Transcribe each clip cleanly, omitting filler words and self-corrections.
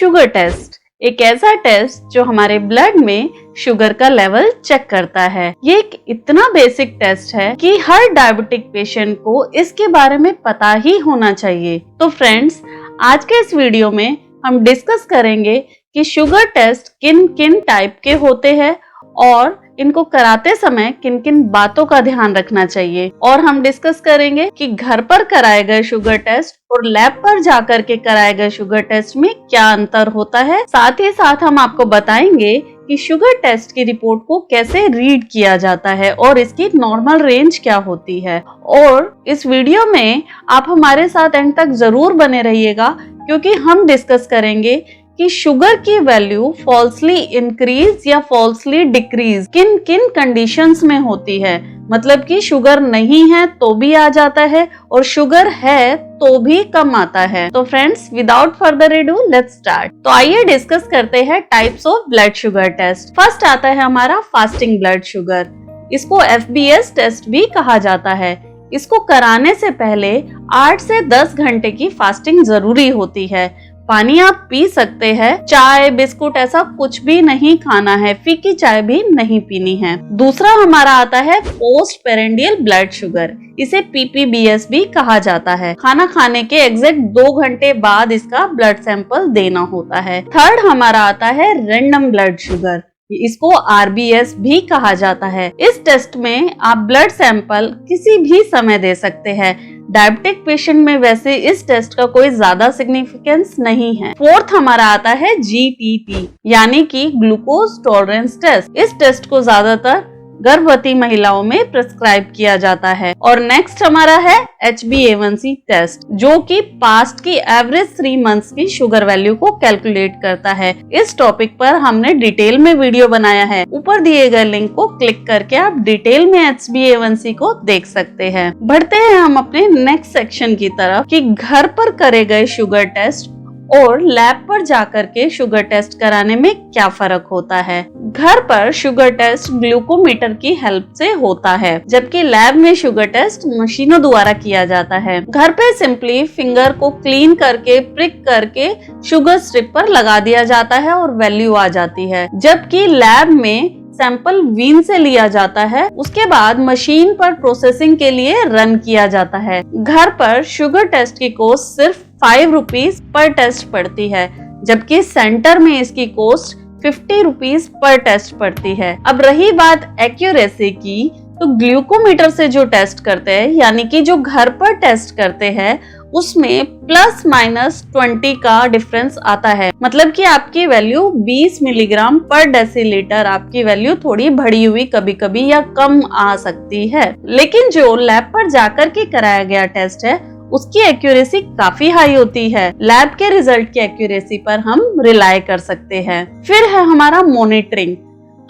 Sugar test एक ऐसा test जो हमारे ब्लड में शुगर का लेवल चेक करता है। ये एक इतना बेसिक टेस्ट है कि हर डायबिटिक पेशेंट को इसके बारे में पता ही होना चाहिए। तो फ्रेंड्स, आज के इस वीडियो में हम डिस्कस करेंगे कि शुगर टेस्ट किन किन टाइप के होते हैं और इनको कराते समय किन किन बातों का ध्यान रखना चाहिए। और हम डिस्कस करेंगे कि घर पर कराए गए शुगर टेस्ट और लैब पर जाकर के कराए गए शुगर टेस्ट में क्या अंतर होता है। साथ ही साथ हम आपको बताएंगे कि शुगर टेस्ट की रिपोर्ट को कैसे रीड किया जाता है और इसकी नॉर्मल रेंज क्या होती है। और इस वीडियो में आप हमारे साथ एंड तक जरूर बने रहिएगा, क्योंकि हम डिस्कस करेंगे कि शुगर की वैल्यू फॉल्सली इंक्रीज या फॉल्सली डिक्रीज किन किन कंडीशंस में होती है। मतलब कि शुगर नहीं है तो भी आ जाता है और शुगर है तो भी कम आता है। तो friends, without further ado let's start. तो आइए डिस्कस करते हैं types of blood sugar test. First आता है हमारा फास्टिंग ब्लड शुगर। इसको FBS टेस्ट भी कहा जाता है। इसको कराने से पहले 8 से 10 घंटे की फास्टिंग जरूरी होती है। पानी आप पी सकते हैं, चाय बिस्कुट ऐसा कुछ भी नहीं खाना है, फीकी चाय भी नहीं पीनी है। दूसरा हमारा आता है पोस्ट पेरेंडियल ब्लड शुगर। इसे PPBS भी कहा जाता है। खाना खाने के एग्जैक्ट 2 घंटे बाद इसका ब्लड सैंपल देना होता है। थर्ड हमारा आता है रैंडम ब्लड शुगर। इसको RBS भी कहा जाता है। इस टेस्ट में आप ब्लड सैंपल किसी भी समय दे सकते हैं। डायबिटिक पेशेंट में वैसे इस टेस्ट का कोई ज्यादा सिग्निफिकेंस नहीं है। फोर्थ हमारा आता है GTT यानी कि ग्लूकोज टॉलरेंस टेस्ट। इस टेस्ट को ज्यादातर गर्भवती महिलाओं में प्रिस्क्राइब किया जाता है। और नेक्स्ट हमारा है HbA1c टेस्ट, जो कि पास्ट की एवरेज 3 मंथ्स की शुगर वैल्यू को कैलकुलेट करता है। इस टॉपिक पर हमने डिटेल में वीडियो बनाया है। ऊपर दिए गए लिंक को क्लिक करके आप डिटेल में HbA1c को देख सकते हैं। बढ़ते हैं हम अपने नेक्स्ट सेक्शन की तरफ कि घर पर करे गए शुगर टेस्ट और लैब पर जाकर के शुगर टेस्ट कराने में क्या फर्क होता है। घर पर शुगर टेस्ट ग्लूकोमीटर की हेल्प से होता है, जबकि लैब में शुगर टेस्ट मशीनों द्वारा किया जाता है। घर पे सिंपली फिंगर को क्लीन करके प्रिक करके शुगर स्ट्रिप पर लगा दिया जाता है और वैल्यू आ जाती है, जबकि लैब में सैंपल वीन से लिया जाता है, उसके बाद मशीन पर प्रोसेसिंग के लिए रन किया जाता है। घर पर शुगर टेस्ट की कॉस्ट सिर्फ 5 रुपीज पर टेस्ट पड़ती है, जबकि सेंटर में इसकी कॉस्ट 50 रुपीज पर टेस्ट पड़ती है। अब रही बात एक्यूरेसी की, तो ग्लूकोमीटर से जो टेस्ट करते हैं यानी कि जो घर पर टेस्ट करते हैं उसमें ±20 का डिफरेंस आता है। मतलब कि आपकी वैल्यू 20 मिलीग्राम पर डेसीलीटर, आपकी वैल्यू थोड़ी बढ़ी हुई कभी कभी या कम आ सकती है। लेकिन जो लैब पर जाकर के कराया गया टेस्ट है उसकी एक्यूरेसी काफी हाई होती है। लैब के रिजल्ट की एक्यूरेसी पर हम रिलाय कर सकते हैं। फिर है हमारा मॉनिटरिंग।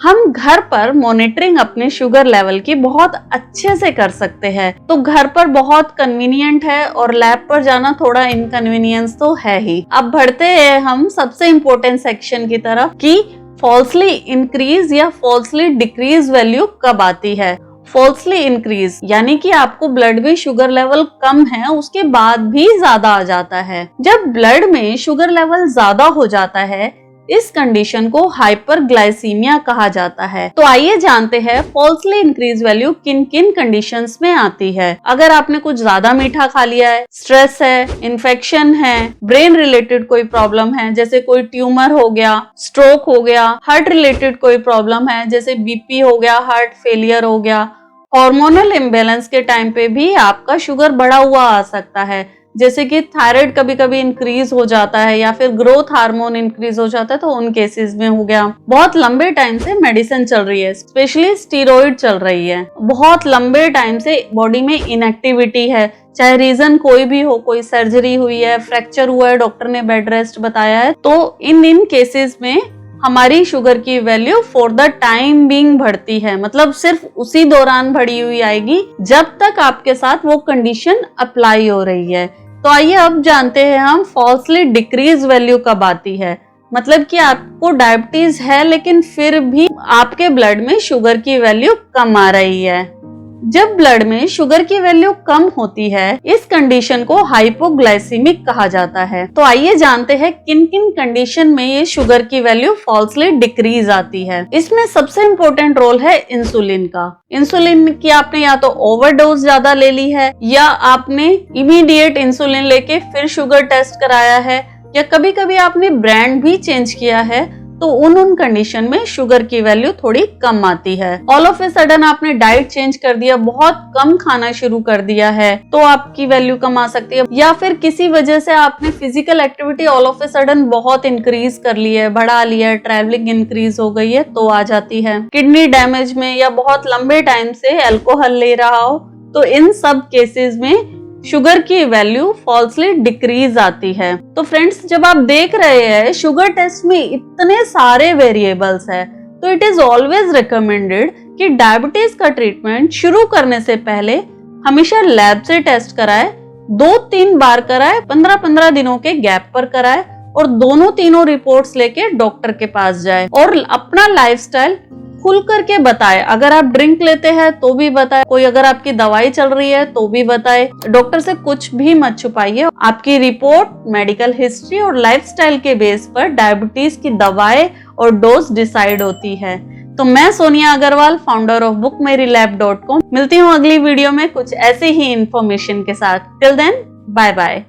हम घर पर मॉनिटरिंग अपने शुगर लेवल की बहुत अच्छे से कर सकते हैं। तो घर पर बहुत कन्वीनियंट है और लैब पर जाना थोड़ा इनकन्वीनियंस तो है ही। अब बढ़ते हैं हम सबसे इम्पोर्टेंट सेक्शन की तरफ कि फॉल्सली इंक्रीज या फॉल्सली डिक्रीज वैल्यू कब आती है। फॉल्सली इंक्रीज यानी कि आपको ब्लड में शुगर लेवल कम है, उसके बाद भी ज्यादा आ जाता है। जब ब्लड में शुगर लेवल ज्यादा हो जाता है, इस कंडीशन को हाइपरग्लाइसीमिया कहा जाता है। तो आइए जानते हैं फॉल्सली इंक्रीज वैल्यू किन किन कंडीशंस में आती है। अगर आपने कुछ ज्यादा मीठा खा लिया है, स्ट्रेस है, इन्फेक्शन है, ब्रेन रिलेटेड कोई प्रॉब्लम है जैसे कोई ट्यूमर हो गया, स्ट्रोक हो गया, हार्ट रिलेटेड कोई प्रॉब्लम है जैसे BP हो गया, हार्ट फेलियर हो गया, हार्मोनल इम्बेलेंस के टाइम पे भी आपका शुगर बढ़ा हुआ आ सकता है, जैसे कि थायराइड कभी कभी इंक्रीज हो जाता है या फिर ग्रोथ हार्मोन इंक्रीज हो जाता है, तो उन केसेस में हो गया। बहुत लंबे टाइम से मेडिसिन चल रही है, स्पेशली स्टीरॉइड चल रही है, बहुत लंबे टाइम से बॉडी में इनएक्टिविटी है, चाहे रीजन कोई भी हो, कोई सर्जरी हुई है, फ्रैक्चर हुआ है, डॉक्टर ने बेड रेस्ट बताया है, तो इन केसेस में हमारी शुगर की value for the time being बढ़ती है। मतलब सिर्फ उसी दौरान बढ़ी हुई आएगी जब तक आपके साथ वो कंडीशन अप्लाई हो रही है। तो आइए अब जानते हैं हम फॉल्सली डिक्रीज वैल्यू कब आती है। मतलब कि आपको डायबिटीज है लेकिन फिर भी आपके ब्लड में शुगर की वैल्यू कम आ रही है। जब ब्लड में शुगर की वैल्यू कम होती है, इस कंडीशन को हाइपोग्लाइसीमिक कहा जाता है। तो आइए जानते हैं किन किन कंडीशन में ये शुगर की वैल्यू फॉल्सली डिक्रीज आती है। इसमें सबसे इम्पोर्टेंट रोल है इंसुलिन का। इंसुलिन की आपने या तो ओवरडोज ज्यादा ले ली है, या आपने इमीडिएट इंसुलिन लेके फिर शुगर टेस्ट कराया है, या कभी कभी आपने ब्रांड भी चेंज किया है, तो उन कंडीशन में शुगर की वैल्यू थोड़ी कम आती है। ऑल ऑफ ए सडन आपने डाइट चेंज कर दिया, बहुत कम खाना शुरू कर दिया है, तो आपकी वैल्यू कम आ सकती है। या फिर किसी वजह से आपने physical activity all of a sudden बहुत इंक्रीज कर ली है, बढ़ा लिया है, ट्रैवलिंग इंक्रीज हो गई है, तो आ जाती है। किडनी डैमेज में या बहुत लंबे टाइम से अल्कोहल ले रहा हो, तो इन सब केसेस में शुगर की वैल्यू फॉल्सली डिक्रीज आती है। तो फ्रेंड्स, जब आप देख रहे हैं शुगर टेस्ट में इतने सारे वेरिएबल्स है, तो इट इज ऑलवेज रिकमेंडेड कि डायबिटीज का ट्रीटमेंट शुरू करने से पहले हमेशा लैब से टेस्ट कराए, 2-3 बार कराए, 15-15 दिनों के गैप पर कराए, और दोनों तीनों रिपोर्ट्स लेके डॉक्टर के पास जाए और अपना लाइफस्टाइल खुल करके बताए। अगर आप ड्रिंक लेते हैं तो भी बताए, कोई अगर आपकी दवाई चल रही है तो भी बताए। डॉक्टर से कुछ भी मत छुपाइए। आपकी रिपोर्ट, मेडिकल हिस्ट्री और लाइफस्टाइल के बेस पर डायबिटीज की दवाएं और डोज डिसाइड होती है। तो मैं Sonia Agarwal, founder of bookmarylab.com, मिलती हूँ अगली वीडियो में कुछ ऐसे ही इंफॉर्मेशन के साथ। Till then, bye bye.